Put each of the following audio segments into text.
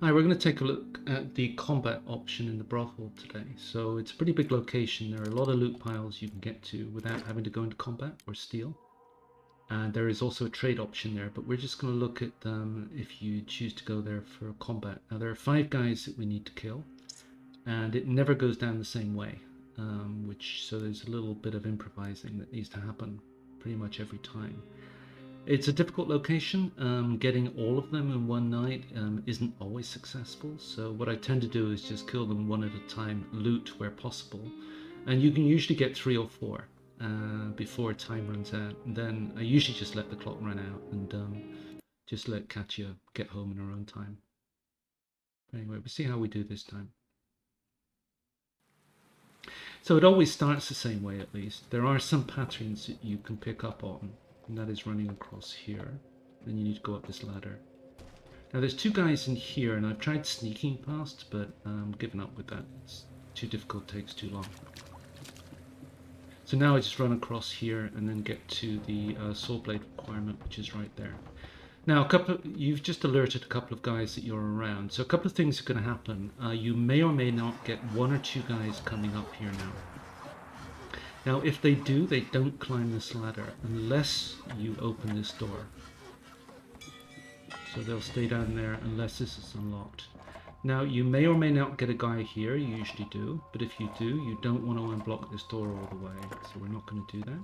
Hi, we're going to take a look at the combat option in the brothel today. So it's a pretty big location. There are a lot of loot piles you can get to without having to go into combat or steal. And there is also a trade option there, but we're just going to look at if you choose to go there for combat. Now there are 5 guys that we need to kill, and it never goes down the same way, so there's a little bit of improvising that needs to happen pretty much every time. It's a difficult location. Getting all of them in one night isn't always successful. So what I tend to do is just kill them one at a time, loot where possible. And you can usually get 3 or 4 before time runs out. And then I usually just let the clock run out and just let Katia get home in her own time. Anyway, we'll see how we do this time. So it always starts the same way, at least. There are some patterns that you can pick up on, and that is running across here. Then you need to go up this ladder. Now there's 2 guys in here, and I've tried sneaking past, but I'm giving up with that. It's too difficult, takes too long. So now I just run across here and then get to the saw blade requirement, which is right there. Now, you've just alerted a couple of guys that you're around. So a couple of things are going to happen. You may or may not get 1 or 2 guys coming up here now. Now, if they do, they don't climb this ladder unless you open this door. So they'll stay down there unless this is unlocked. Now, you may or may not get a guy here, you usually do, but if you do, you don't want to unblock this door all the way, so we're not going to do that.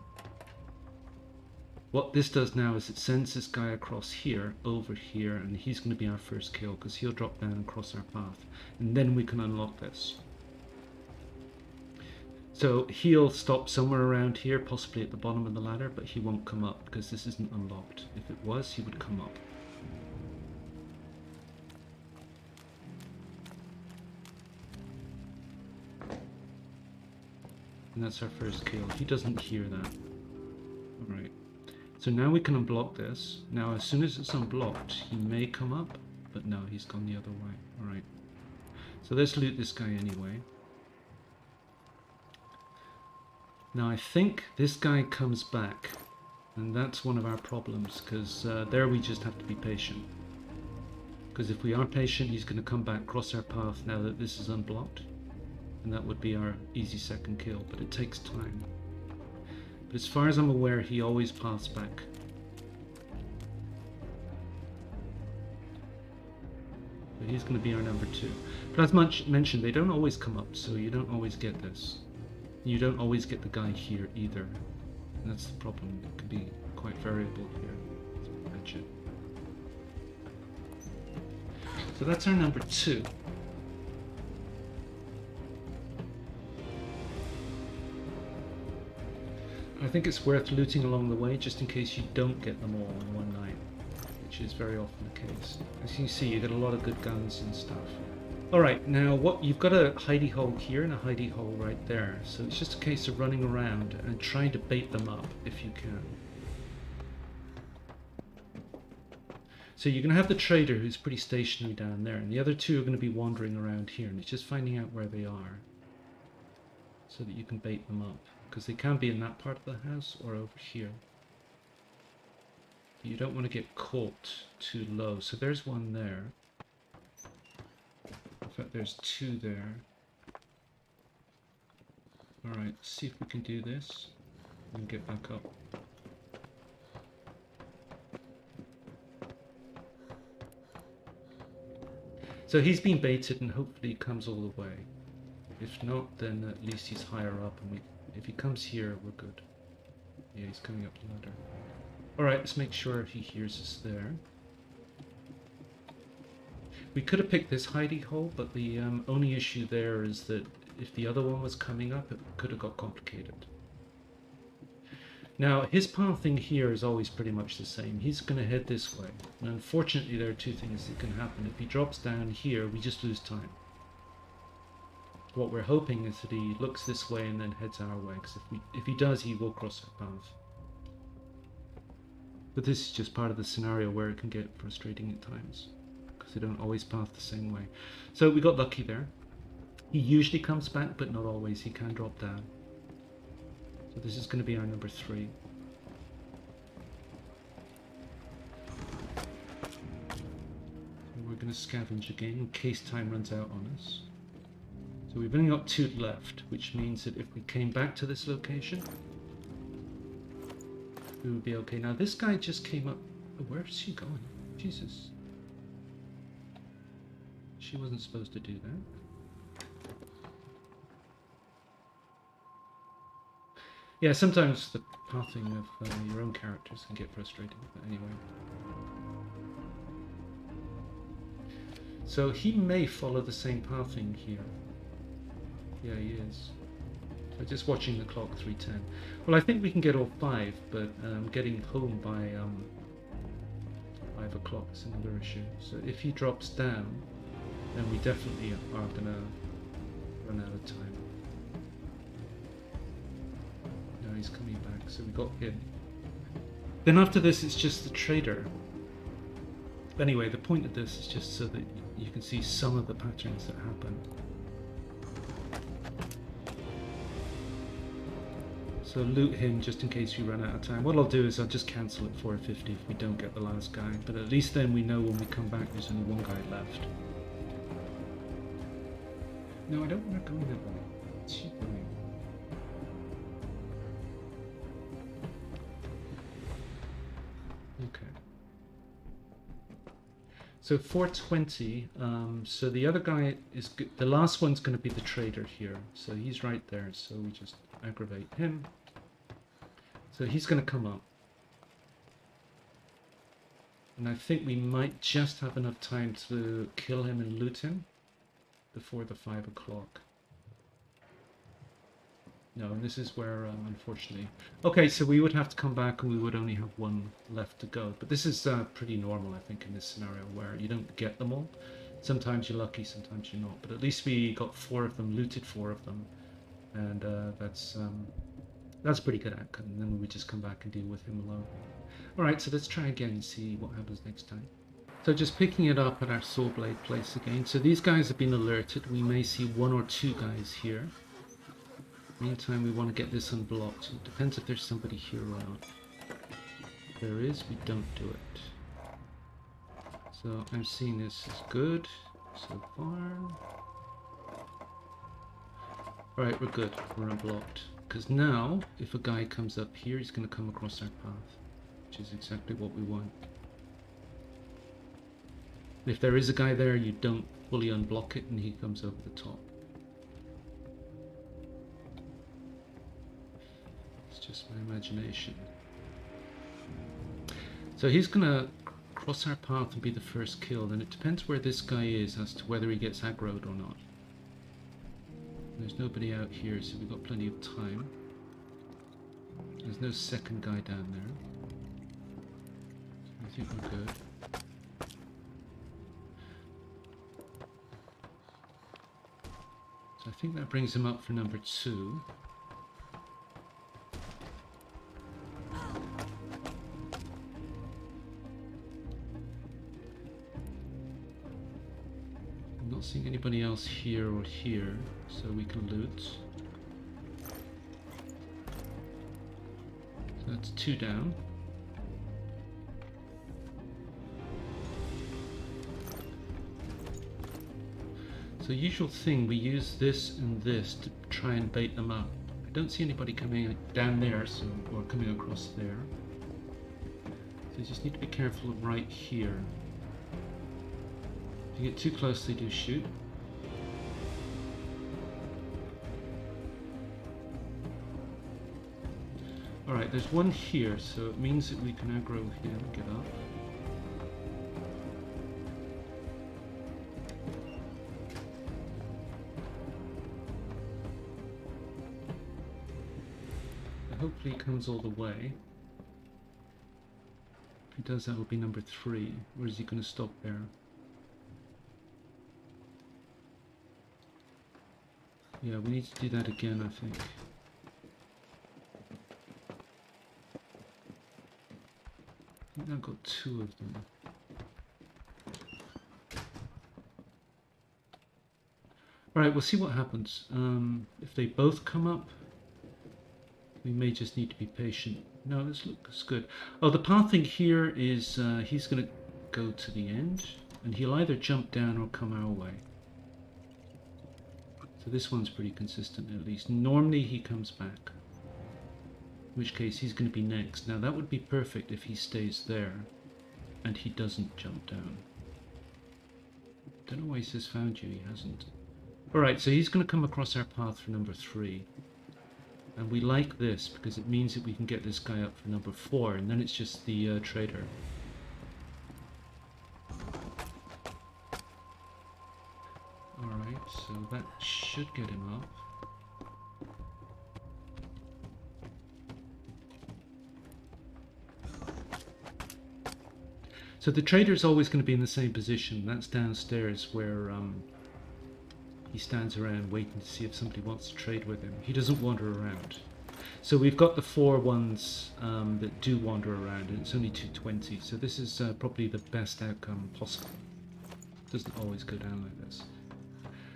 What this does now is it sends this guy across here, over here, and he's going to be our first kill, because he'll drop down and cross our path, and then we can unlock this. So he'll stop somewhere around here, possibly at the bottom of the ladder, but he won't come up, because this isn't unlocked. If it was, he would come up. And that's our first kill. He doesn't hear that. Alright. So now we can unblock this. Now as soon as it's unblocked, he may come up, but no, he's gone the other way. Alright. So let's loot this guy anyway. Now I think this guy comes back, and that's one of our problems, because there we just have to be patient. Because if we are patient, he's going to come back, cross our path now that this is unblocked. And that would be our easy second kill, but it takes time. But as far as I'm aware, he always paths back. So he's going to be our number 2. But as mentioned, they don't always come up, so you don't always get this. You don't always get the guy here either. And that's the problem. It can be quite variable here. Hatchet. So that's our number 2. I think it's worth looting along the way just in case you don't get them all in one night, which is very often the case. As you see, you get a lot of good guns and stuff. Alright, now you've got a hidey hole here and a hidey hole right there, so it's just a case of running around and trying to bait them up if you can. So you're going to have the trader who's pretty stationary down there, and the other 2 are going to be wandering around here, and it's just finding out where they are so that you can bait them up. Because they can be in that part of the house or over here. You don't want to get caught too low. So there's one there. In fact, there's 2 there. Alright, let's see if we can do this and get back up. So he's been baited and hopefully he comes all the way. If not, then at least he's higher up, and if he comes here, we're good. Yeah, he's coming up the ladder. Alright, let's make sure he hears us there. We could have picked this hidey hole, but the only issue there is that if the other one was coming up, it could have got complicated. Now, his pathing here is always pretty much the same. He's going to head this way. And unfortunately, there are 2 things that can happen. If he drops down here, we just lose time. What we're hoping is that he looks this way and then heads our way, because if he does, he will cross our path. But this is just part of the scenario where it can get frustrating at times, because they don't always path the same way. So we got lucky there. He usually comes back, but not always. He can drop down. So this is going to be our number 3. And we're going going to scavenge again in case time runs out on us. So we've only got 2 left, which means that if we came back to this location, we would be okay. Now this guy just came up. Oh, where's she going? Jesus. She wasn't supposed to do that. Yeah, sometimes the pathing of your own characters can get frustrating, but anyway. So he may follow the same pathing here. Yeah, he is. So just watching the clock, 3:10. Well, I think we can get all 5, but getting home by 5 o'clock is another issue. So if he drops down, then we definitely are going to run out of time. No, he's coming back, so we got him. Then after this, it's just the trader. Anyway, the point of this is just so that you can see some of the patterns that happen. So loot him just in case we run out of time. What I'll do is I'll just cancel at 450 if we don't get the last guy, but at least then we know when we come back there's only 1 guy left. No, I don't want to go that way. What's she doing? Okay. So 420, so the other guy is good. The last one's going to be the trader here. So he's right there, so we just aggravate him. So he's going to come up. And I think we might just have enough time to kill him and loot him before the 5 o'clock. No, and this is where, unfortunately... Okay, so we would have to come back and we would only have 1 left to go. But this is pretty normal, I think, in this scenario where you don't get them all. Sometimes you're lucky, sometimes you're not. But at least we got 4 of them, looted 4 of them. And that's a pretty good outcome. And then we just come back and deal with him alone. Alright, so let's try again and see what happens next time. So just picking it up at our saw blade place again. So these guys have been alerted. We may see 1 or 2 guys here. Meantime, we want to get this unblocked. It depends if there's somebody here around. If there is, we don't do it. So I'm seeing this is good so far. Alright, we're good. We're unblocked. Because now, if a guy comes up here, he's going to come across our path. Which is exactly what we want. If there is a guy there, you don't fully unblock it and he comes over the top. It's just my imagination. So he's gonna cross our path and be the first kill, and it depends where this guy is as to whether he gets aggroed or not. There's nobody out here, so we've got plenty of time. There's no second guy down there. I think we're good. So I think that brings him up for number 2. I'm not seeing anybody else here or here, so we can loot. So that's 2 down. So usual thing, we use this and this to try and bait them up. I don't see anybody coming down there, so or coming across there. So you just need to be careful right here. If you get too close, they do shoot. Alright, there's one here, so it means that we can aggro him, get up. Hopefully he comes all the way. If he does, that will be number 3. Or is he going to stop there? Yeah, we need to do that again, I think. I think I've got 2 of them. Alright, we'll see what happens. If they both come up, we may just need to be patient. No, this looks good. Oh, the pathing here is he's going to go to the end. and he'll either jump down or come our way. So this one's pretty consistent at least. Normally he comes back, in which case he's going to be next. Now that would be perfect if he stays there and he doesn't jump down. Don't know why he says found you, he hasn't. Alright, so he's going to come across our path for number 3. And we like this because it means that we can get this guy up for number 4, and then it's just the trader. Alright, so that should get him up. So the trader's always going to be in the same position. That's downstairs where he stands around waiting to see if somebody wants to trade with him. He doesn't wander around. So we've got the 4 ones that do wander around, and it's only 220. So this is probably the best outcome possible. Doesn't always go down like this.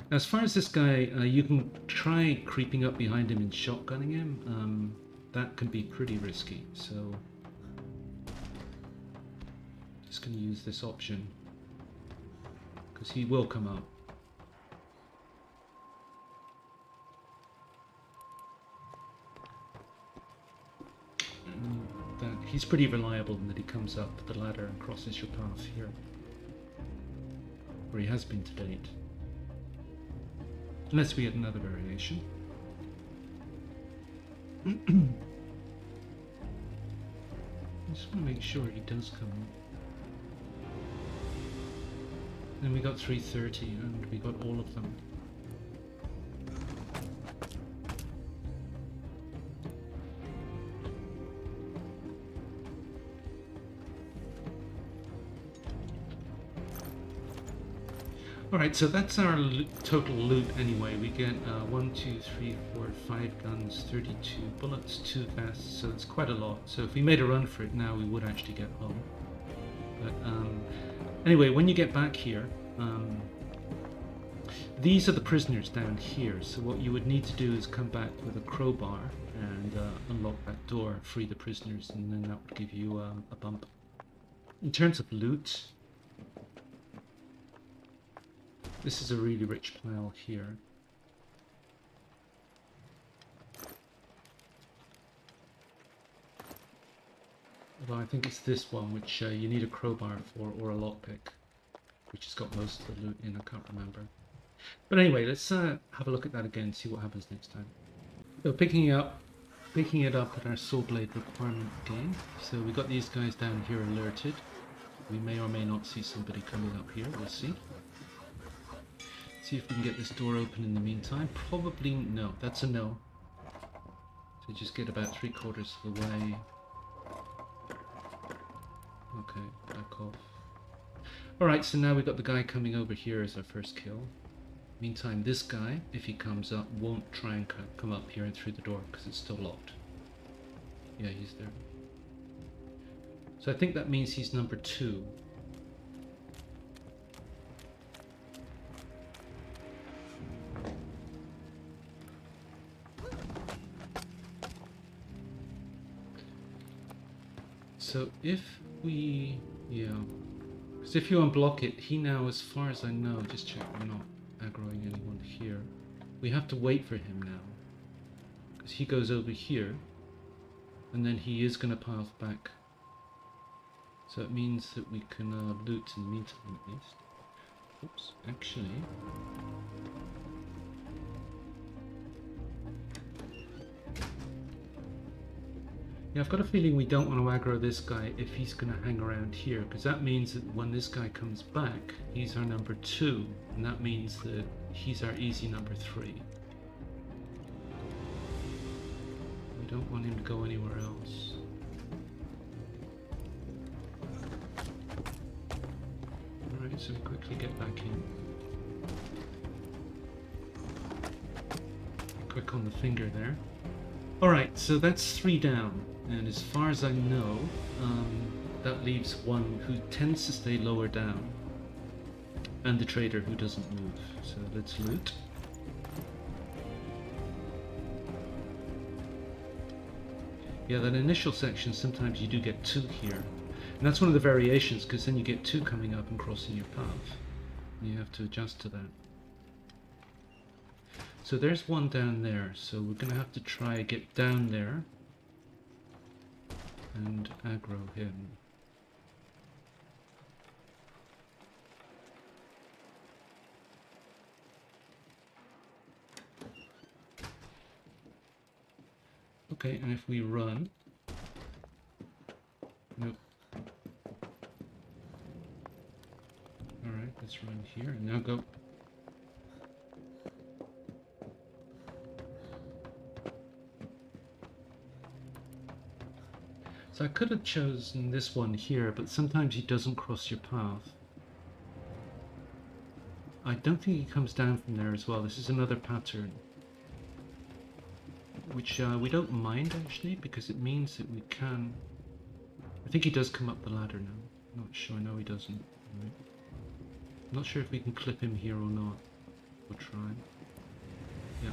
Now, as far as this guy, you can try creeping up behind him and shotgunning him. That can be pretty risky. So just going to use this option because he will come up. He's pretty reliable in that he comes up the ladder and crosses your path here, or he has been to date, unless we get another variation. I just want to make sure he does come up. Then we got 330 and we got all of them. Alright, so that's our total loot anyway. We get 1, 2, 3, 4, 5 guns, 32 bullets, 2 vests, so it's quite a lot. So if we made a run for it now, we would actually get home. But anyway, when you get back here, these are the prisoners down here. So what you would need to do is come back with a crowbar and unlock that door, free the prisoners, and then that would give you a bump. In terms of loot, this is a really rich pile here. Although I think it's this one which you need a crowbar for, or a lockpick, which has got most of the loot in, I can't remember. But anyway, let's have a look at that again, see what happens next time. So picking it up at our soul blade requirement again. So we got these guys down here alerted. We may or may not see somebody coming up here, we'll see. See if we can get this door open in the meantime. Probably no. That's a no. So just get about 3/4 of the way. Okay, back off. Alright, so now we've got the guy coming over here as our first kill. Meantime, this guy, if he comes up, won't try and come up here and through the door because it's still locked. Yeah, he's there. So I think that means he's number 2. So if we, because if you unblock it, he now, as far as I know, just check we're not aggroing anyone here. We have to wait for him now, because he goes over here, and then he is going to path back. So it means that we can loot in the meantime at least. Oops, actually. Yeah, I've got a feeling we don't want to aggro this guy if he's going to hang around here, because that means that when this guy comes back, he's our number 2, and that means that he's our easy number 3. We don't want him to go anywhere else. Alright, so we quickly get back in. Quick on the finger there. Alright, so that's 3 down. And as far as I know, that leaves one who tends to stay lower down, and the trader who doesn't move. So let's loot. Yeah, that initial section, sometimes you do get 2 here. And that's one of the variations, because then you get two coming up and crossing your path. And you have to adjust to that. So there's one down there, so we're going to have to try get down there and aggro him. Okay, and if we run... Nope. Alright, let's run here and now go. So I could have chosen this one here, but sometimes he doesn't cross your path. I don't think he comes down from there as well. This is another pattern, which we don't mind actually, because it means that we can... I think he does come up the ladder now. Not sure, no he doesn't. Right. I'm not sure if we can clip him here or not. We'll try. Yeah.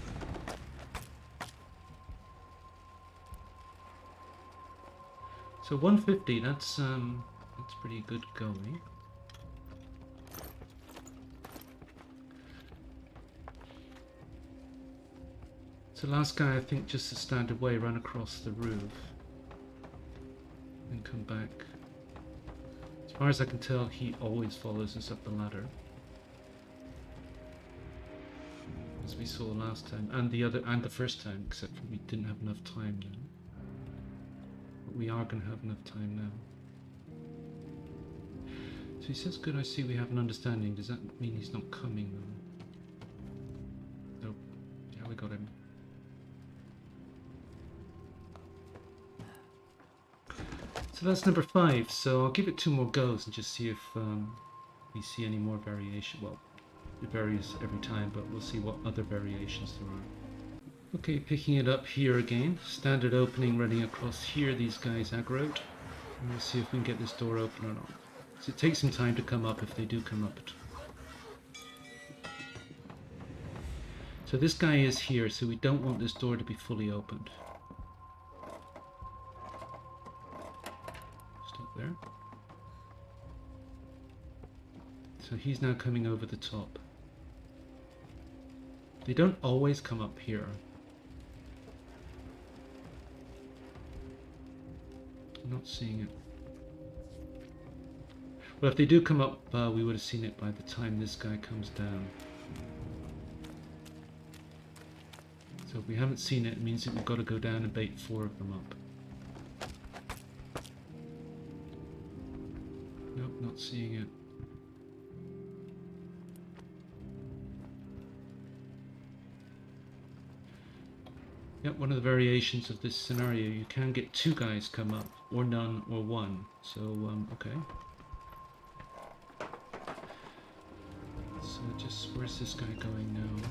So 150, that's pretty good going. So last guy, I think, just to stand away, run across the roof and come back. As far as I can tell, he always follows us up the ladder, as we saw last time, and the first time, except for we didn't have enough time now. But we are going to have enough time now. So he says, "Good, I see we have an understanding." Does that mean he's not coming though? Nope. Yeah, we got him. So that's number 5, so I'll give it 2 more goes and just see if we see any more variation. Well, it varies every time, but we'll see what other variations there are. Okay, picking it up here again. Standard opening running across here, these guys aggroed. And we'll see if we can get this door open or not. So it takes some time to come up if they do come up. So this guy is here, so we don't want this door to be fully opened. There. So he's now coming over the top. They don't always come up here. I'm not seeing it. Well, if they do come up, we would have seen it by the time this guy comes down. So if we haven't seen it, it means that we've got to go down and bait 4 of them up. Nope, not seeing it. Yep, one of the variations of this scenario, you can get 2 guys come up, or none, or 1. So, okay. So just, where's this guy going now?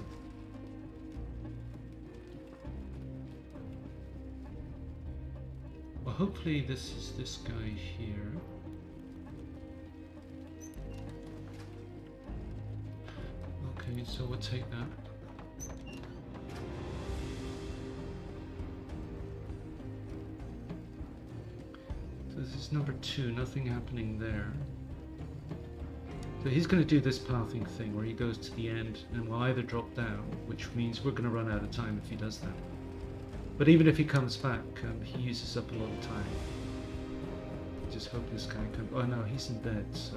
Well, hopefully this is this guy here. Okay, so we'll take that. So this is number 2, nothing happening there. So he's going to do this pathing thing where he goes to the end and will either drop down, which means we're going to run out of time if he does that. But even if he comes back, he uses up a lot of time. Just hope this guy comes... Oh no, he's in bed, so...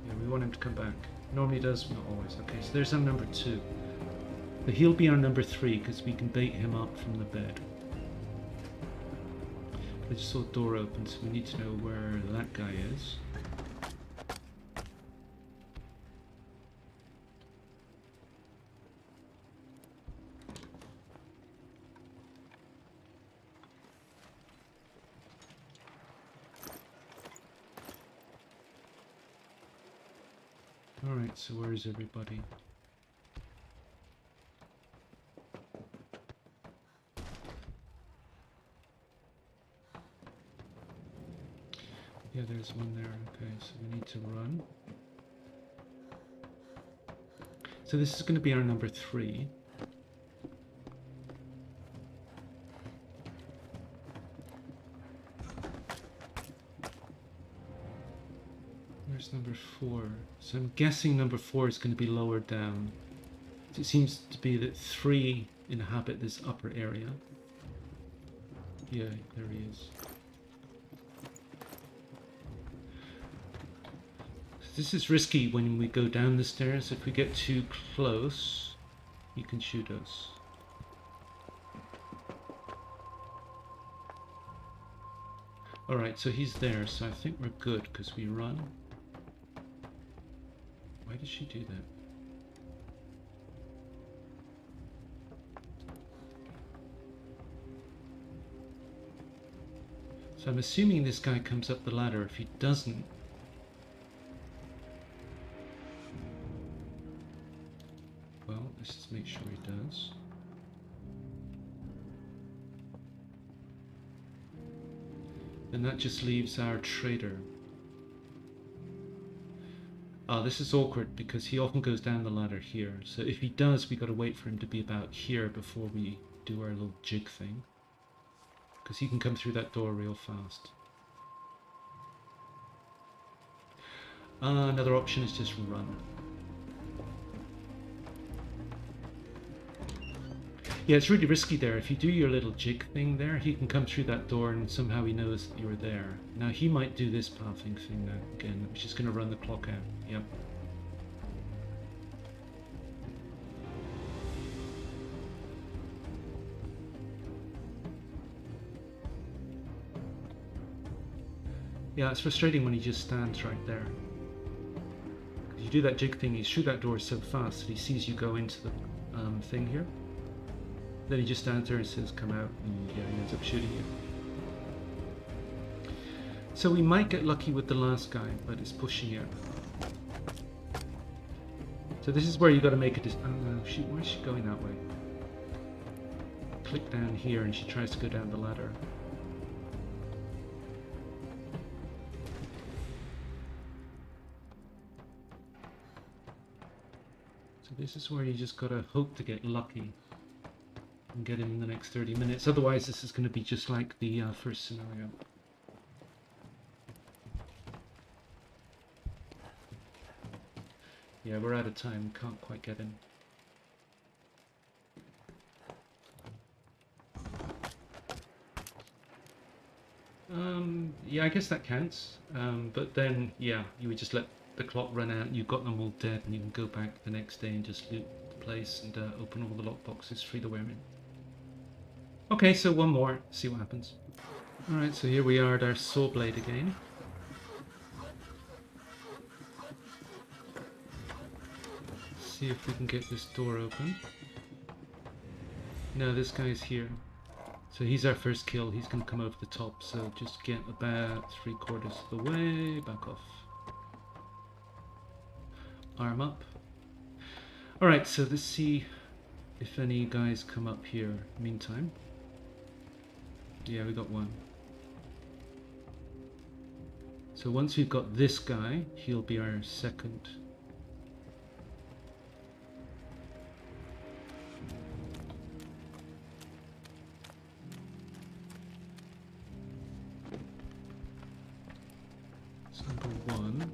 Yeah, we want him to come back. Normally does, not always. Okay, so there's our number 2. But he'll be our number 3 because we can bait him up from the bed. I just saw a door open, so we need to know where that guy is. Alright, so where is everybody? Yeah, there's one there. Okay, so we need to run. So this is going to be our number 3. Where's number 4? So I'm guessing number 4 is going to be lower down. It seems to be that 3 inhabit this upper area. Yeah, there he is. This is risky when we go down the stairs. If we get too close, he can shoot us. Alright, so he's there, so I think we're good because we run. Why did she do that? So I'm assuming this guy comes up the ladder. If he doesn't, well, let's just make sure he does. And that just leaves our trader. Ah, this is awkward because he often goes down the ladder here. So if he does, we got to wait for him to be about here before we do our little jig thing. Because he can come through that door real fast. Another option is just run. Yeah, it's really risky there. If you do your little jig thing there, he can come through that door and somehow he knows that you're there. Now he might do this pathing thing now again, which is going to run the clock out. Yep. Yeah, it's frustrating when he just stands right there. You do that jig thing, you shoot that door so fast that he sees you go into the thing here. Then he just stands there and says, come out, and yeah, he ends up shooting you. So we might get lucky with the last guy, but it's pushing it. So this is where you got to make a decision. Oh no, why is she going that way? Click down here and she tries to go down the ladder. So this is where you just got to hope to get lucky. And get him in the next 30 minutes. Otherwise, this is going to be just like the first scenario. Yeah, we're out of time. Can't quite get in. Yeah, I guess that counts. But then, yeah, you would just let the clock run out. You've got them all dead, and you can go back the next day and just loot the place and open all the lockboxes, free the wearmen. Okay, so one more, see what happens. Alright, so here we are at our saw blade again. See if we can get this door open. No, this guy's here. So he's our first kill, he's going to come over the top, so just get about 3/4 of the way, back off. Arm up. Alright, so let's see if any guys come up here meantime. Yeah, we got one. So once we've got this guy, he'll be our second. That's number 1.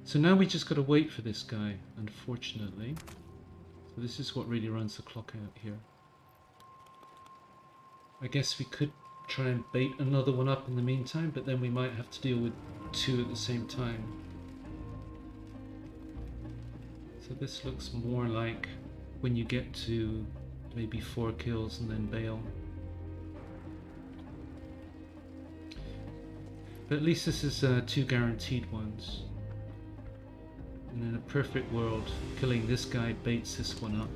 So now we just got to wait for this guy, unfortunately. So this is what really runs the clock out here. I guess we could try and bait another one up in the meantime, but then we might have to deal with 2 at the same time. So this looks more like when you get to maybe 4 kills and then bail. But at least this is 2 guaranteed ones. And in a perfect world, killing this guy baits this one up.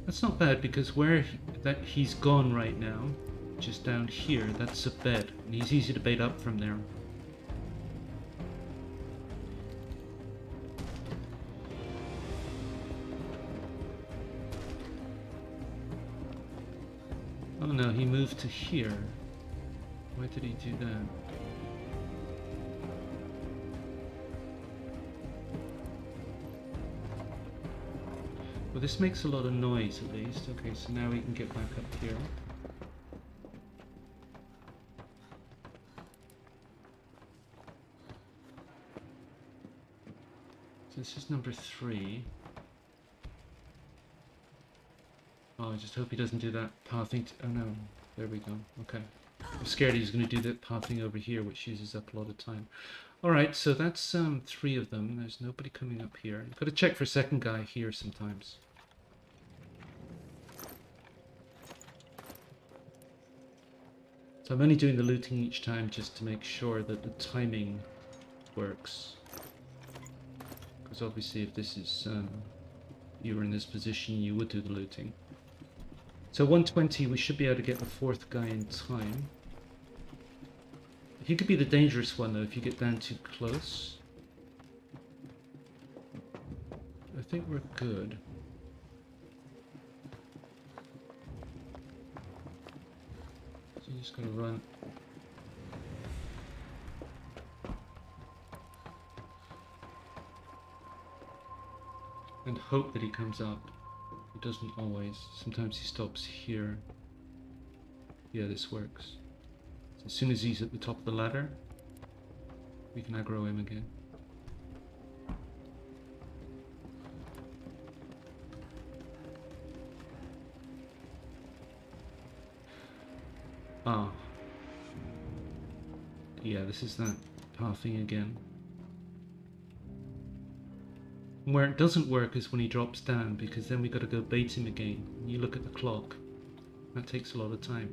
That's not bad because where he's gone right now, just down here, that's a bed. And he's easy to bait up from there. Oh no, he moved to here. Why did he do that? Well, this makes a lot of noise at least. Okay, so now we can get back up here. So this is number 3. Oh, I just hope he doesn't do that pathing. Oh no, there we go. Okay. I'm scared he's going to do that pathing over here, which uses up a lot of time. Alright, so that's 3 of them. There's nobody coming up here. You've got to check for second guy here sometimes. So I'm only doing the looting each time just to make sure that the timing works. Because obviously if this is, you were in this position, you would do the looting. So 120, we should be able to get the 4th guy in time. He could be the dangerous one though if you get down too close. I think we're good. So you just gotta run. And hope that he comes up. He doesn't always. Sometimes he stops here. Yeah, this works. So as soon as he's at the top of the ladder, we can aggro him again. Ah. Yeah, this is that pathing again. Where it doesn't work is when he drops down, because then we got to go bait him again. You look at the clock. That takes a lot of time.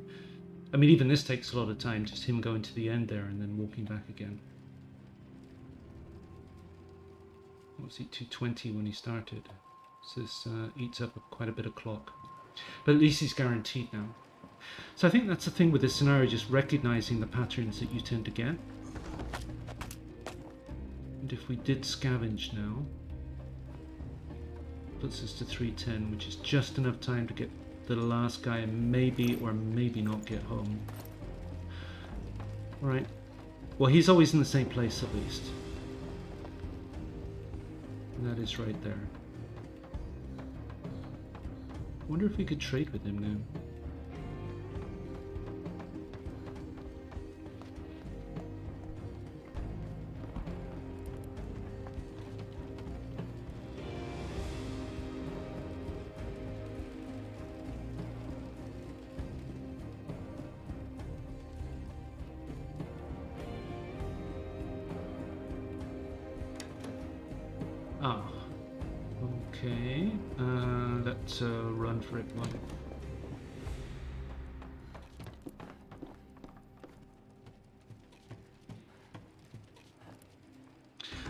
I mean, even this takes a lot of time, just him going to the end there and then walking back again. What was he, 220 when he started? So this eats up quite a bit of clock. But at least he's guaranteed now. So I think that's the thing with this scenario, just recognizing the patterns that you tend to get. And if we did scavenge now, puts us to 310, which is just enough time to get the last guy and maybe or maybe not get home. Right. Well, he's always in the same place at least. And that is right there. I wonder if we could trade with him now. Ah, okay. Let's run for it one.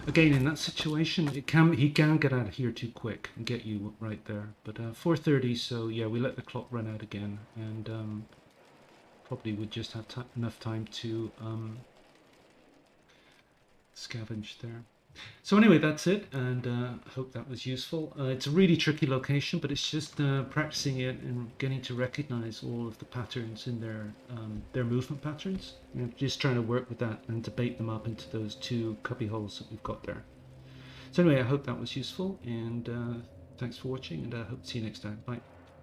Again, in that situation, he can get out of here too quick and get you right there. But 4:30, so yeah, we let the clock run out again, and probably would just have enough time to scavenge there. So anyway, that's it, and hope that was useful. It's a really tricky location, but it's just practicing it and getting to recognize all of the patterns in their movement patterns. And just trying to work with that and to bait them up into those 2 cubby holes that we've got there. So anyway, I hope that was useful, and thanks for watching, and I hope to see you next time. Bye.